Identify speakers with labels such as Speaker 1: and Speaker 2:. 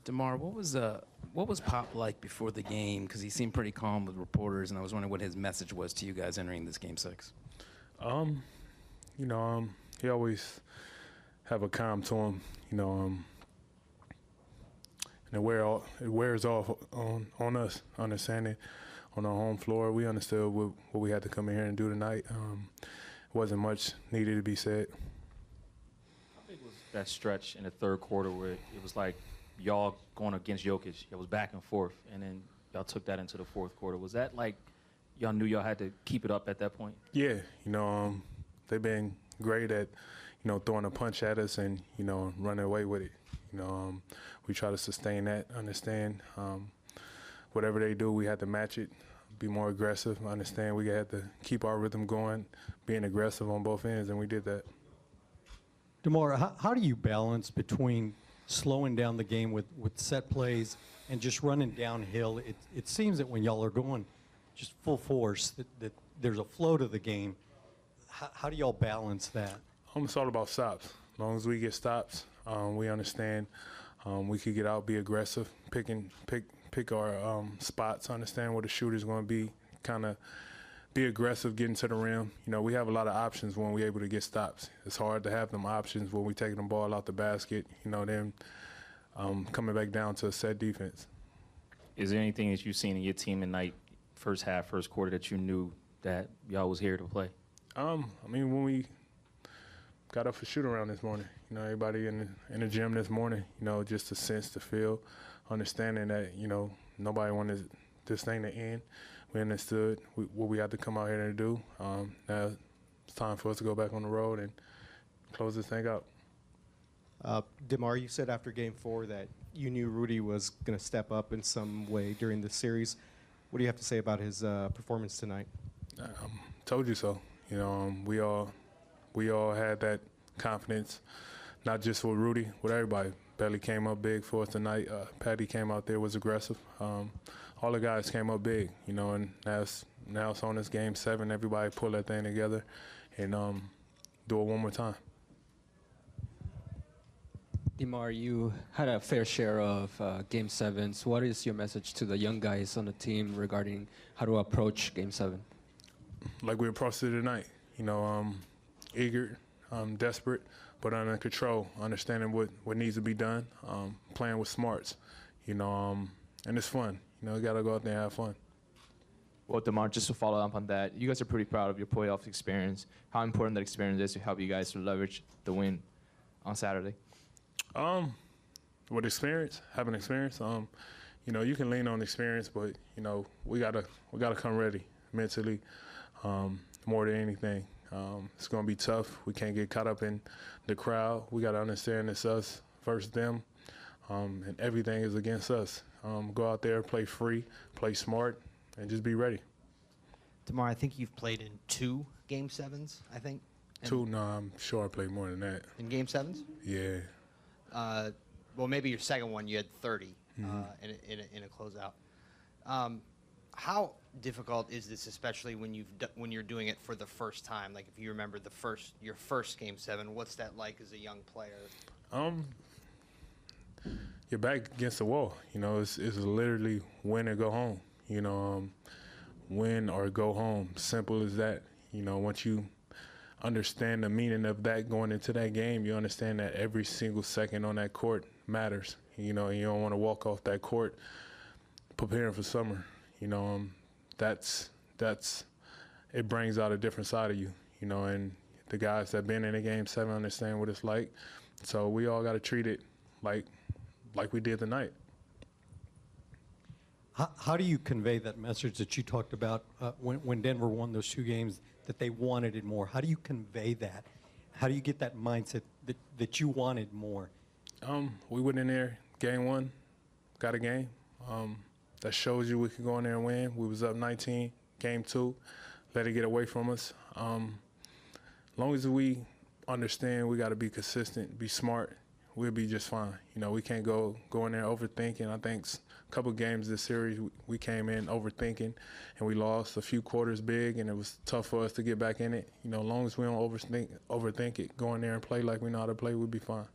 Speaker 1: DeMar, what was Pop like before the game? Because he seemed pretty calm with reporters, and I was wondering what his message was to you guys entering this Game 6.
Speaker 2: He always have a calm to him, and it wears off on us, understanding on our home floor. We understood what we had to come in here and do tonight. Wasn't much needed to be said.
Speaker 3: How big was that stretch in the third quarter where it was like y'all going against Jokic? It was back and forth, and then y'all took that into the fourth quarter. Was that like y'all knew y'all had to keep it up at that point?
Speaker 2: Yeah, they've been great at, throwing a punch at us and, running away with it. We try to sustain that, understand whatever they do, we had to match it, be more aggressive, understand we had to keep our rhythm going, being aggressive on both ends, and we did that.
Speaker 4: DeMar, how do you balance between slowing down the game with set plays and just running downhill? It seems that when y'all are going just full force, that there's a flow to the game. How do y'all balance that?
Speaker 2: It's all about stops. As long as we get stops, we understand we could get out, be aggressive, pick our spots, understand where the shooter's going to be, kind of be aggressive, getting to the rim. We have a lot of options when we're able to get stops. It's hard to have them options when we taking the ball out the basket, then coming back down to a set defense.
Speaker 3: Is there anything that you've seen in your team tonight, first half, first quarter, that you knew that y'all was here to play?
Speaker 2: When we got up for shoot-around this morning, everybody in the gym this morning, just the sense, the feel, understanding that, nobody wanted this thing to end. We understood what we had to come out here and do. Now it's time for us to go back on the road and close this thing out.
Speaker 5: DeMar, you said after Game 4 that you knew Rudy was going to step up in some way during the series. What do you have to say about his performance tonight?
Speaker 2: Told you so. We all had that confidence, not just with Rudy, with everybody. Belly came up big for us tonight. Patty came out there, was aggressive. All the guys came up big, and now it's on this Game 7. Everybody pull that thing together and do it one more time.
Speaker 6: DeMar, you had a fair share of Game 7s. What is your message to the young guys on the team regarding how to approach Game 7?
Speaker 2: Like we approached it tonight, eager, desperate, but under control, understanding what needs to be done, playing with smarts, and it's fun. You got to go out there and have fun.
Speaker 7: Well, DeMar, just to follow up on that, you guys are pretty proud of your playoff experience. How important that experience is to help you guys to leverage the win on Saturday?
Speaker 2: With experience, having experience, you can lean on experience, but we gotta come ready mentally, more than anything. It's gonna be tough. We can't get caught up in the crowd. We gotta understand it's us versus them, and everything is against us. Go out there, play free, play smart, and just be ready.
Speaker 8: DeMar, I think you've played in 2 Game 7s, I think.
Speaker 2: Two? No, I'm sure I played more than that.
Speaker 8: In Game 7s?
Speaker 2: Yeah.
Speaker 8: Well, maybe your second one you had 30 in a closeout. How difficult is this, especially when you're doing it for the first time? Like if you remember your first Game 7, what's that like as a young player?
Speaker 2: You're back against the wall. It's literally win or go home. Win or go home. Simple as that. Once you understand the meaning of that going into that game, you understand that every single second on that court matters. You don't want to walk off that court preparing for summer. That's it brings out a different side of you. And the guys that been in a Game 7 understand what it's like. So we all got to treat it like we did tonight.
Speaker 4: How do you convey that message that you talked about when Denver won those 2 games, that they wanted it more? How do you convey that? How do you get that mindset that you wanted more?
Speaker 2: We went in there, Game 1, got a game. That shows you we could go in there and win. We was up 19, Game 2, let it get away from us. As long as we understand we got to be consistent, be smart, we'll be just fine. We can't go in there overthinking. I think a couple games this series we came in overthinking and we lost a few quarters big, and it was tough for us to get back in it. As long as we don't overthink it, go in there and play like we know how to play, we'll be fine.